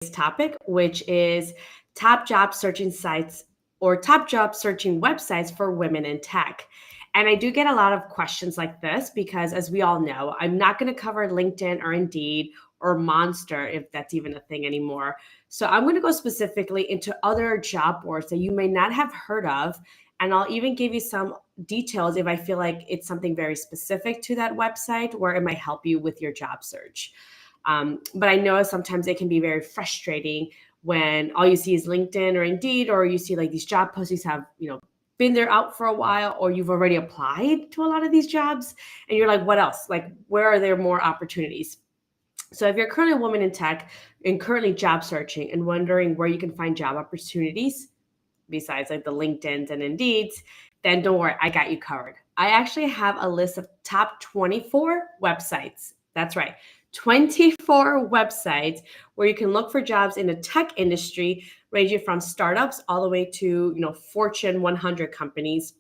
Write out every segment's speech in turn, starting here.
topic, which is top job searching sites or top job searching websites for women in tech. And I do get a lot of questions like this because, as we all know, I'm not going to cover LinkedIn or Indeed or Monster, if that's even a thing anymore. So I'm going to go specifically into other job boards that you may not have heard of. And I'll even give you some details if I feel like it's something very specific to that website where it might help you with your job search. But I know sometimes it can be very frustrating when all you see is LinkedIn or Indeed, or you see like these job postings have, been there out for a while, or you've already applied to a lot of these jobs and you're like, what else? Like, where are there more opportunities? So if you're currently a woman in tech and currently job searching and wondering where you can find job opportunities besides like the LinkedIn's and Indeed's, then don't worry, I got you covered. I actually have a list of top 24 websites. That's right. 24 websites where you can look for jobs in the tech industry, ranging from startups all the way to, Fortune 100 companies.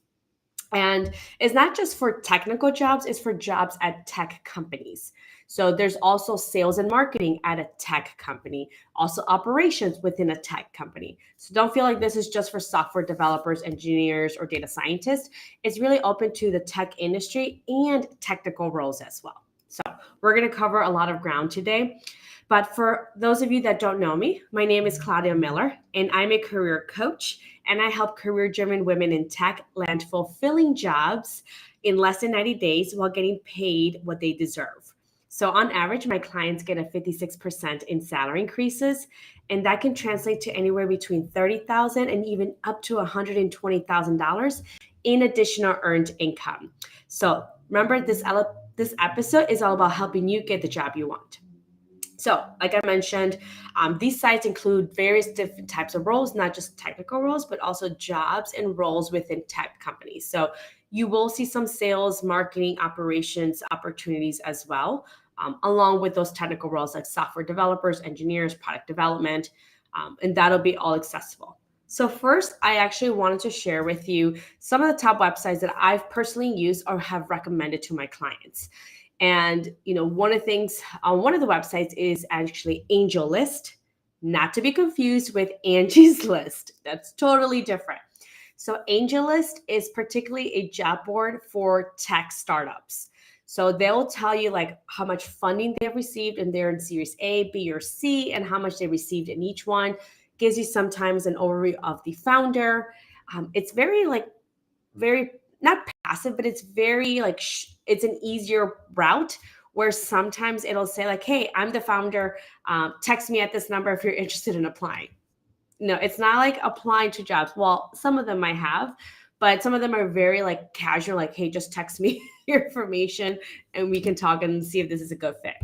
And it's not just for technical jobs, it's for jobs at tech companies. So there's also sales and marketing at a tech company, also operations within a tech company. So don't feel like this is just for software developers, engineers, or data scientists. It's really open to the tech industry and technical roles as well. So we're going to cover a lot of ground today. But for those of you that don't know me, my name is Claudia Miller, and I'm a career coach, and I help career-driven women in tech land fulfilling jobs in less than 90 days while getting paid what they deserve. So on average, my clients get a 56% in salary increases, and that can translate to anywhere between $30,000 and even up to $120,000 in additional earned income. So remember, this episode is all about helping you get the job you want. So, like I mentioned, these sites include various different types of roles, not just technical roles, but also jobs and roles within tech companies. So you will see some sales, marketing, operations opportunities as well, along with those technical roles like software developers, engineers, product development, and that'll be all accessible. So first, I actually wanted to share with you some of the top websites that I've personally used or have recommended to my clients. And, one of the things on one of the websites is actually Angel List, not to be confused with Angie's List. That's totally different. So Angel List is particularly a job board for tech startups. So they'll tell you like how much funding they've received, and they're in Series A, B, or C, and how much they received in each one. Gives you sometimes an overview of the founder. It's very not passive, but it's very it's an easier route where sometimes it'll say like, hey, I'm the founder. Text me at this number if you're interested in applying. No, it's not like applying to jobs. Well, some of them I have, but some of them are very like casual, like, hey, just text me your information and we can talk and see if this is a good fit.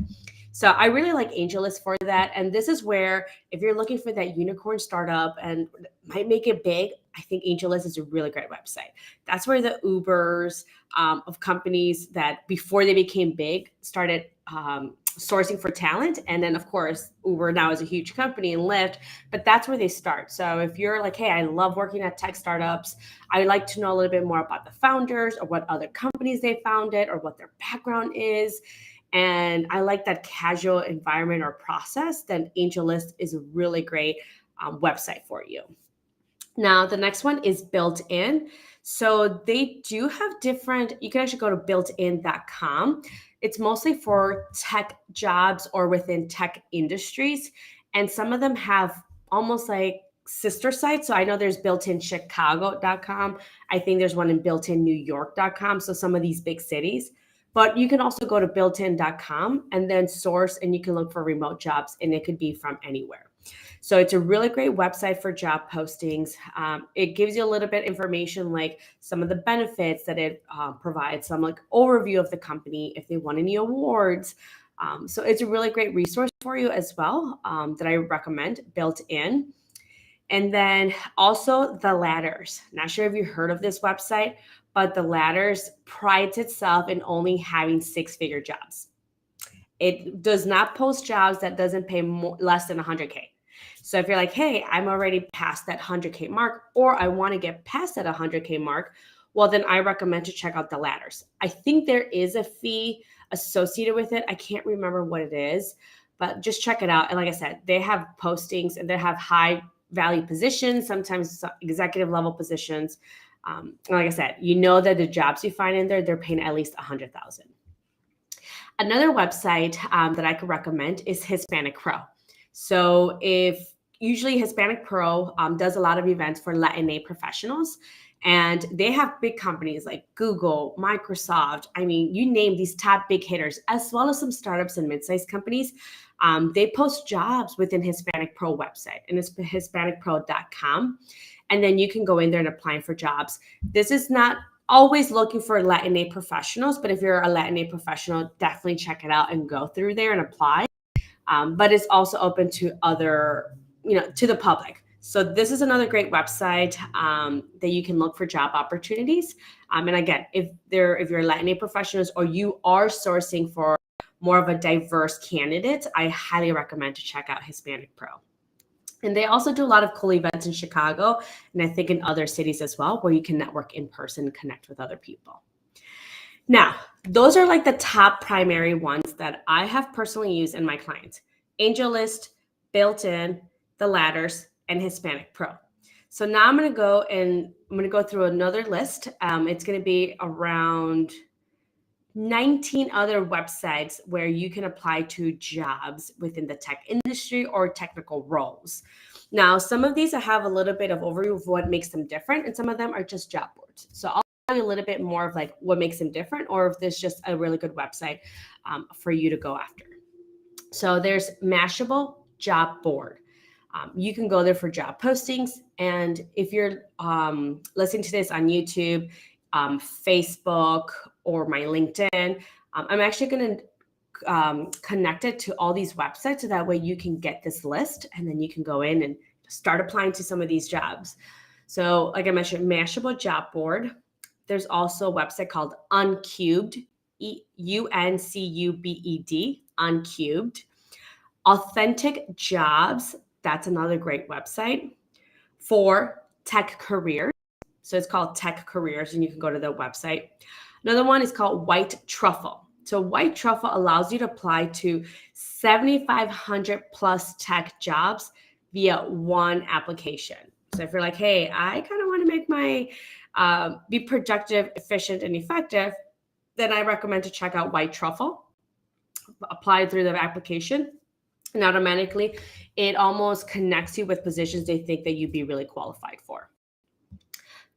So I really like AngelList for that. And this is where, if you're looking for that unicorn startup and might make it big, I think AngelList is a really great website. That's where the Ubers of companies that before they became big started sourcing for talent. And then, of course, Uber now is a huge company, and Lyft, but that's where they start. So if you're like, hey, I love working at tech startups, I like to know a little bit more about the founders or what other companies they founded or what their background is, and I like that casual environment or process, then AngelList is a really great website for you. Now, the next one is Builtin. So they do have different, you can actually go to builtin.com. It's mostly for tech jobs or within tech industries. And some of them have almost like sister sites. So I know there's builtinchicago.com. I think there's one in builtinnewyork.com. So some of these big cities. But you can also go to builtin.com and then source, and you can look for remote jobs, and it could be from anywhere. So it's a really great website for job postings. It gives you a little bit information, like some of the benefits that it provides, some like overview of the company, if they won any awards. So it's a really great resource for you as well that I recommend, Builtin. And then also The Ladders. Not sure if you heard of this website, but The Ladders prides itself in only having six-figure jobs. It does not post jobs that doesn't pay less than 100K. So if you're like, hey, I'm already past that 100K mark, or I want to get past that 100K mark, well, then I recommend to check out The Ladders. I think there is a fee associated with it. I can't remember what it is, but just check it out. And like I said, they have postings and they have high value positions, sometimes executive level positions. And like I said, you know that the jobs you find in there, they're paying at least 100,000. Another website that I could recommend is Hispanic Pro. So if usually Hispanic Pro does a lot of events for Latina professionals, and they have big companies like Google, Microsoft. I mean, you name these top big hitters, as well as some startups and mid-sized companies. They post jobs within Hispanic Pro website, and it's HispanicPro.com. And then you can go in there and apply for jobs. This is not always looking for Latina professionals, but if you're a Latina professional, definitely check it out and go through there and apply. But it's also open to other, to the public. So this is another great website that you can look for job opportunities. And again, if you're Latina professionals or you are sourcing for more of a diverse candidate, I highly recommend to check out Hispanic Pro. And they also do a lot of cool events in Chicago, and I think in other cities as well, where you can network in person, connect with other people. Now, those are like the top primary ones that I have personally used in my clients: AngelList, Builtin, The Ladders, and Hispanic Pro. So now I'm going to go through another list. It's going to be around 19 other websites where you can apply to jobs within the tech industry or technical roles. Now, some of these I have a little bit of overview of what makes them different, and some of them are just job boards. So I'll tell you a little bit more of like what makes them different, or if there's just a really good website for you to go after. So there's Mashable Job Board. You can go there for job postings. And if you're listening to this on YouTube, Facebook, or my LinkedIn, I'm actually going to connect it to all these websites so that way you can get this list and then you can go in and start applying to some of these jobs. So like I mentioned, Mashable Job Board. There's also a website called Uncubed, Uncubed, Uncubed. Authentic Jobs. That's another great website for tech careers. So it's called Tech Careers, and you can go to the website. Another one is called White Truffle. So White Truffle allows you to apply to 7,500 plus tech jobs via one application. So if you're like, hey, I kind of want to make my be productive, efficient, and effective, then I recommend to check out White Truffle. Apply through the application, and automatically it almost connects you with positions they think that you'd be really qualified for.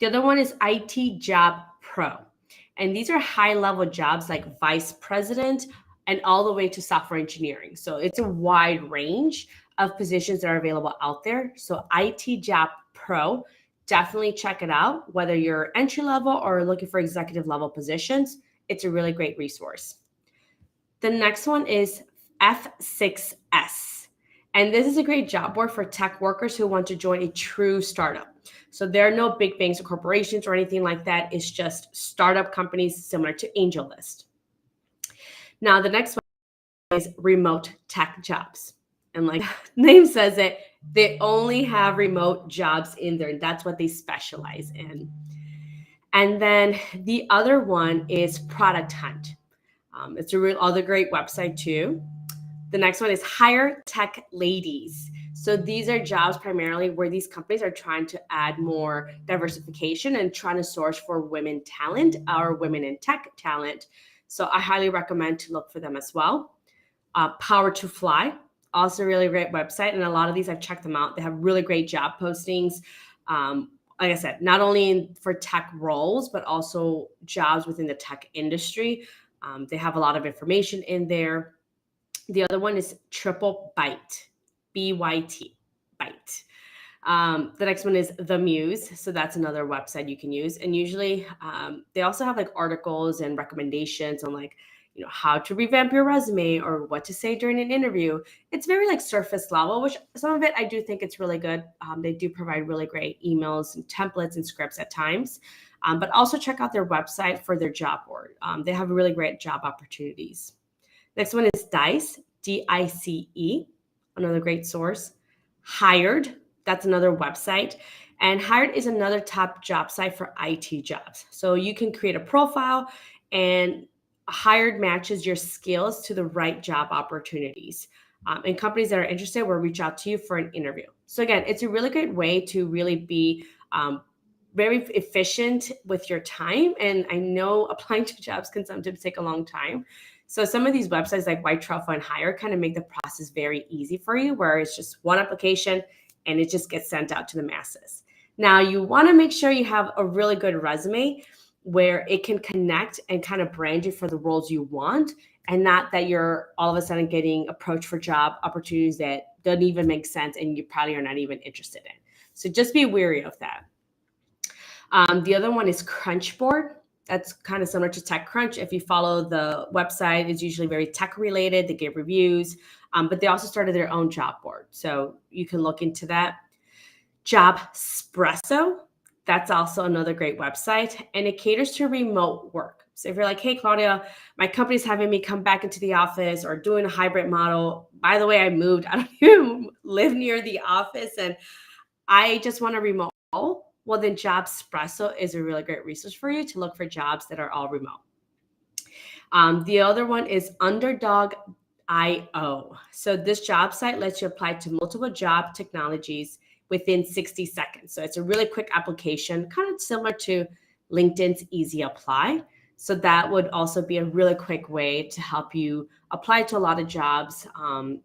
The other one is Itjap Pro. And these are high-level jobs like vice president and all the way to software engineering. So it's a wide range of positions that are available out there. So Itjap Pro, definitely check it out. Whether you're entry-level or looking for executive-level positions, it's a really great resource. The next one is F6S. And this is a great job board for tech workers who want to join a true startup. So there are no big banks or corporations or anything like that. It's just startup companies similar to AngelList. Now, the next one is Remote Tech Jobs. And like the name says it, they only have remote jobs in there. And that's what they specialize in. And then the other one is Product Hunt. It's a real other great website too. The next one is Hire Tech Ladies. So these are jobs primarily where these companies are trying to add more diversification and trying to source for women talent or women in tech talent. So I highly recommend to look for them as well. Power to Fly, also a really great website. And a lot of these, I've checked them out. They have really great job postings. Like I said, not only for tech roles, but also jobs within the tech industry. They have a lot of information in there. The other one is Triple Byte, BYT, Byte. The next one is The Muse. So that's another website you can use. And usually they also have like articles and recommendations on like, how to revamp your resume or what to say during an interview. It's very like surface level, which some of it I do think it's really good. They do provide really great emails and templates and scripts at times. But also check out their website for their job board. They have really great job opportunities. Next one is Dice, DICE, another great source. Hired, that's another website. And Hired is another top job site for IT jobs. So you can create a profile, and Hired matches your skills to the right job opportunities. And companies that are interested will reach out to you for an interview. So again, it's a really good way to really be very efficient with your time. And I know applying to jobs can sometimes take a long time. So some of these websites like White Truffle and Hire kind of make the process very easy for you, where it's just one application and it just gets sent out to the masses. Now, you want to make sure you have a really good resume where it can connect and kind of brand you for the roles you want, and not that you're all of a sudden getting approached for job opportunities that don't even make sense and you probably are not even interested in. So just be wary of that. The other one is Crunchboard. That's kind of similar to TechCrunch. If you follow the website, it's usually very tech related. They give reviews, but they also started their own job board. So you can look into that. Jobspresso, that's also another great website, and it caters to remote work. So if you're like, hey, Claudia, my company's having me come back into the office or doing a hybrid model. By the way, I moved. I don't even live near the office and I just want a remote role. Well, then Jobspresso is a really great resource for you to look for jobs that are all remote. The other one is Underdog.io. So this job site lets you apply to multiple job technologies within 60 seconds. So it's a really quick application, kind of similar to LinkedIn's Easy Apply. So that would also be a really quick way to help you apply to a lot of jobs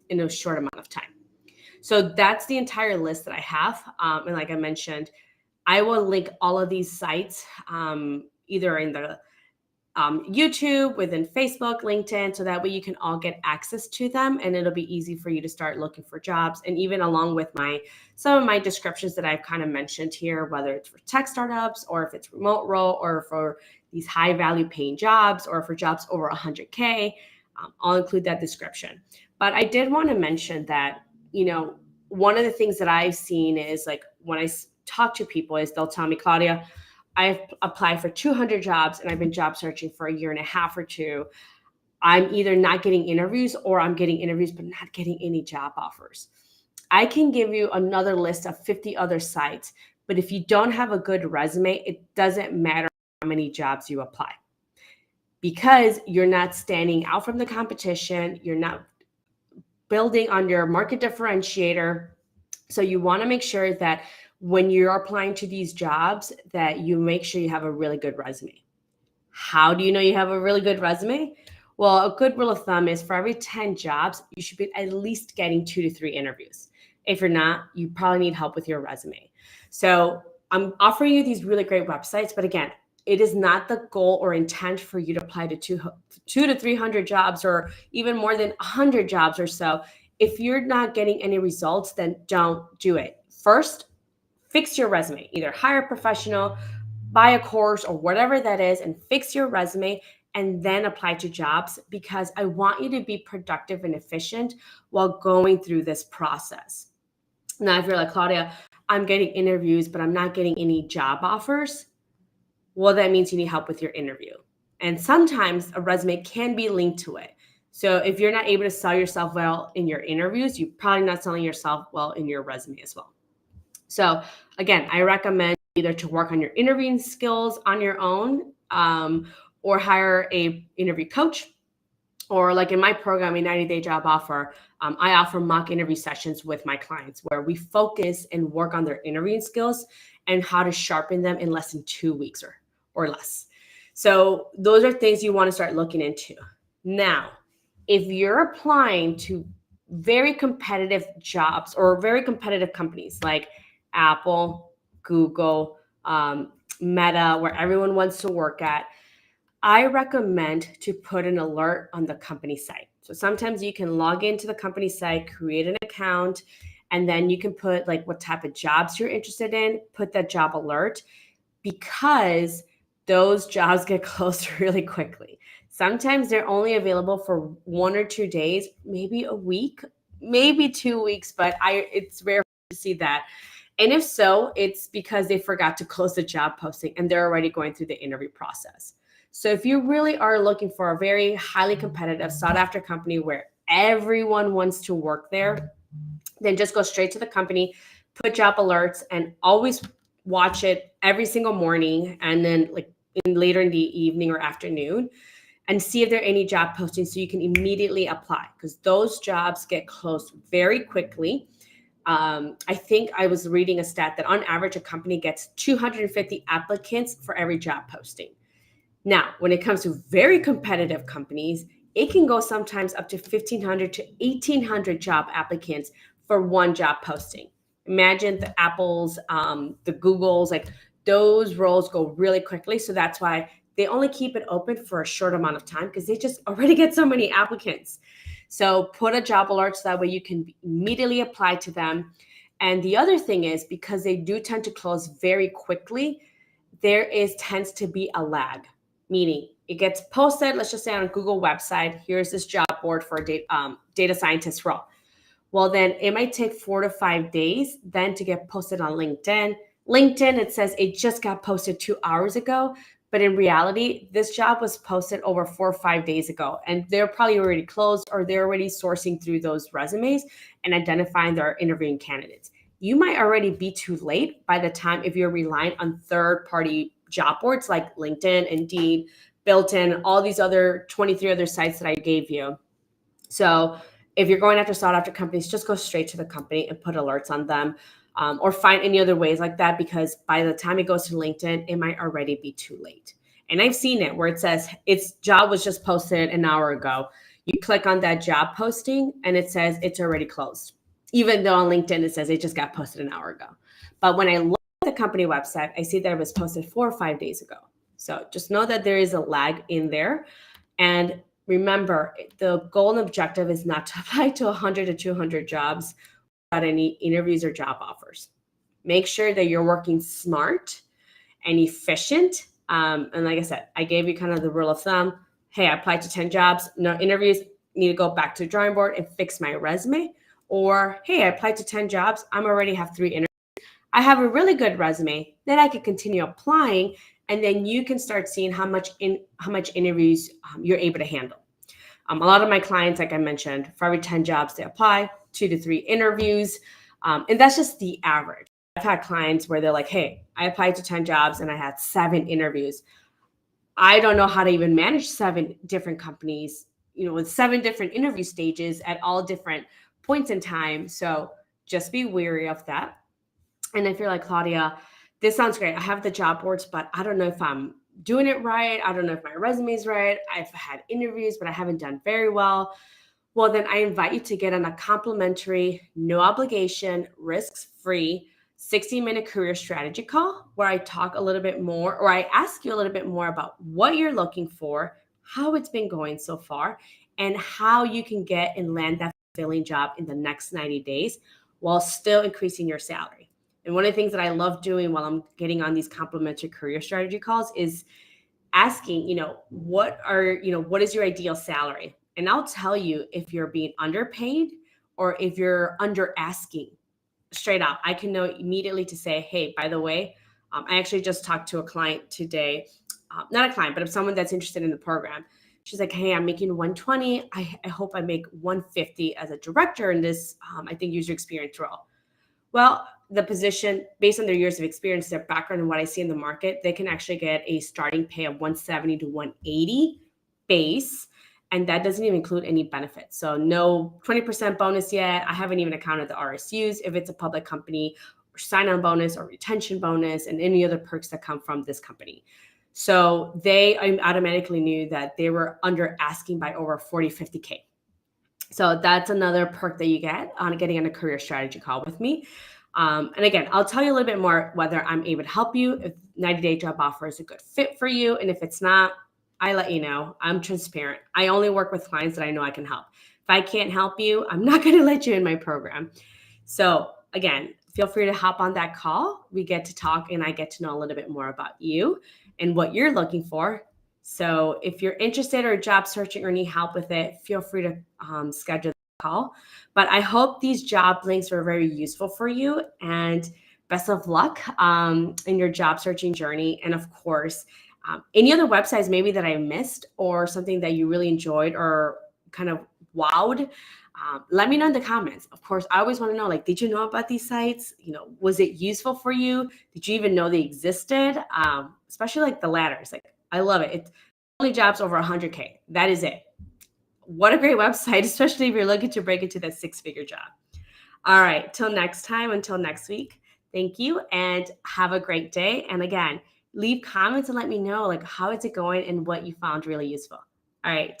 in a short amount of time. So that's the entire list that I have. And like I mentioned, I will link all of these sites either in the YouTube, within Facebook, LinkedIn, so that way you can all get access to them and it'll be easy for you to start looking for jobs. And even along with some of my descriptions that I've kind of mentioned here, whether it's for tech startups or if it's remote role or for these high value paying jobs or for jobs over 100K, I'll include that description. But I did want to mention that, one of the things that I've seen is like when I talk to people is they'll tell me, Claudia, I've applied for 200 jobs and I've been job searching for a year and a half or two. I'm either not getting interviews or I'm getting interviews but not getting any job offers. I can give you another list of 50 other sites, but if you don't have a good resume, it doesn't matter how many jobs you apply because you're not standing out from the competition. You're not building on your market differentiator. So you want to make sure that when you're applying to these jobs that you make sure you have a really good resume. How do you know you have a really good resume? Well, a good rule of thumb is for every 10 jobs, you should be at least getting 2 to 3 interviews. If you're not, you probably need help with your resume. So I'm offering you these really great websites, but again, it is not the goal or intent for you to apply to 2 to 300 jobs or even more than 100 jobs or so. If you're not getting any results, then don't do it. First, fix your resume. Either hire a professional, buy a course or whatever that is, and fix your resume and then apply to jobs because I want you to be productive and efficient while going through this process. Now, if you're like, Claudia, I'm getting interviews, but I'm not getting any job offers, well, that means you need help with your interview. And sometimes a resume can be linked to it. So if you're not able to sell yourself well in your interviews, you're probably not selling yourself well in your resume as well. So again, I recommend either to work on your interviewing skills on your own or hire a interview coach. Or like in my program, a 90-day job offer, I offer mock interview sessions with my clients where we focus and work on their interviewing skills and how to sharpen them in less than 2 weeks or less. So those are things you want to start looking into. Now, if you're applying to very competitive jobs or very competitive companies like Apple, Google, Meta, where everyone wants to work at, I recommend to put an alert on the company site. So sometimes you can log into the company site, create an account, and then you can put like what type of jobs you're interested in, put that job alert because those jobs get closed really quickly. Sometimes they're only available for 1 or 2 days, maybe a week, maybe 2 weeks, but it's rare to see that. And if so, it's because they forgot to close the job posting and they're already going through the interview process. So if you really are looking for a very highly competitive, sought after company where everyone wants to work there, then just go straight to the company, put job alerts, and always watch it every single morning and then like later in the evening or afternoon. and see if there are any job postings so you can immediately apply, because those jobs get closed very quickly. I think I was reading a stat that on average, a company gets 250 applicants for every job posting. Now, when it comes to very competitive companies, it can go sometimes up to 1,500 to 1,800 job applicants for one job posting. Imagine the Apples, the Googles, like those roles go really quickly. So that's why they only keep it open for a short amount of time, because they just already get so many applicants. So put a job alert so that way you can immediately apply to them. And the other thing is, because they do tend to close very quickly, tends to be a lag, meaning it gets posted, let's just say on a Google website, here's this job board for a data scientist role. Well, then it might take 4 to 5 days then to get posted on LinkedIn. LinkedIn, it says it just got posted 2 hours ago, but in reality, this job was posted over 4 or 5 days ago, and they're probably already closed, or they're already sourcing through those resumes and identifying their interviewing candidates. You might already be too late by the time, if you're relying on third-party job boards like LinkedIn, Indeed, Builtin, all these other 23 other sites that I gave you. So if you're going after sought after companies, just go straight to the company and put alerts on them, or find any other ways like that, because by the time it goes to LinkedIn, it might already be too late. And I've seen it where it says its job was just posted an hour ago. You click on that job posting and it says it's already closed, even though on LinkedIn it says it just got posted an hour ago. But when I look at the company website, I see that it was posted 4 or 5 days ago. So just know that there is a lag in there. And remember, the goal and objective is not to apply to 100 to 200 jobs without any interviews or job offers. Make sure that you're working smart and efficient. And like I said, I gave you kind of the rule of thumb. Hey, I applied to 10 jobs, no interviews, need to go back to the drawing board and fix my resume. Or, hey, I applied to 10 jobs, I'm already have 3 interviews. I have a really good resume, then I can continue applying, and then you can start seeing how much interviews you're able to handle. A lot of my clients, like I mentioned, for every 10 jobs they apply, 2 to 3 interviews, and that's just the average. I've had clients where they're like, hey, I applied to 10 jobs and I had 7 interviews. I don't know how to even manage 7 different companies, with 7 different interview stages at all different points in time. So just be wary of that. And if you're like, Claudia, this sounds great, I have the job boards, but I don't know if I'm doing it right. I don't know if my resume is right. I've had interviews, but I haven't done very well. Well, then I invite you to get on a complimentary, no obligation, risks-free 60-minute career strategy call where I talk a little bit more, or I ask you a little bit more about what you're looking for, how it's been going so far, and how you can get and land that fulfilling job in the next 90 days while still increasing your salary. And one of the things that I love doing while I'm getting on these complimentary career strategy calls is asking, what is your ideal salary? And I'll tell you if you're being underpaid or if you're under asking. Straight up, I can know immediately to say, hey, by the way, I actually just talked to a client today, not a client, but someone that's interested in the program. She's like, hey, I'm making 120. I hope I make 150 as a director in this, I think, user experience role. Well, the position, based on their years of experience, their background, and what I see in the market, they can actually get a starting pay of 170 to 180 base. And that doesn't even include any benefits. So no 20% bonus yet. I haven't even accounted the RSUs if it's a public company, or sign-on bonus or retention bonus, and any other perks that come from this company. So they automatically knew that they were under asking by over 40, 50K. So that's another perk that you get on getting on a career strategy call with me. And again, I'll tell you a little bit more whether I'm able to help you, if 90-day job offer is a good fit for you. And if it's not, I let you know. I'm transparent. I only work with clients that I know I can help. If I can't help you, I'm not going to let you in my program. So again, feel free to hop on that call. We get to talk and I get to know a little bit more about you and what you're looking for. So if you're interested or job searching or need help with it, feel free to schedule the call. But I hope these job links were very useful for you, and best of luck in your job searching journey. And of course, any other websites maybe that I missed or something that you really enjoyed or kind of wowed, let me know in the comments. Of course, I always want to know, like, did you know about these sites? Was it useful for you? Did you even know they existed? Especially like the ladders. Like, I love it. It's only jobs over 100K. That is it. What a great website, especially if you're looking to break into that 6-figure job. All right, till next time, until next week. Thank you and have a great day. And again, leave comments and let me know like how is it going and what you found really useful. All right.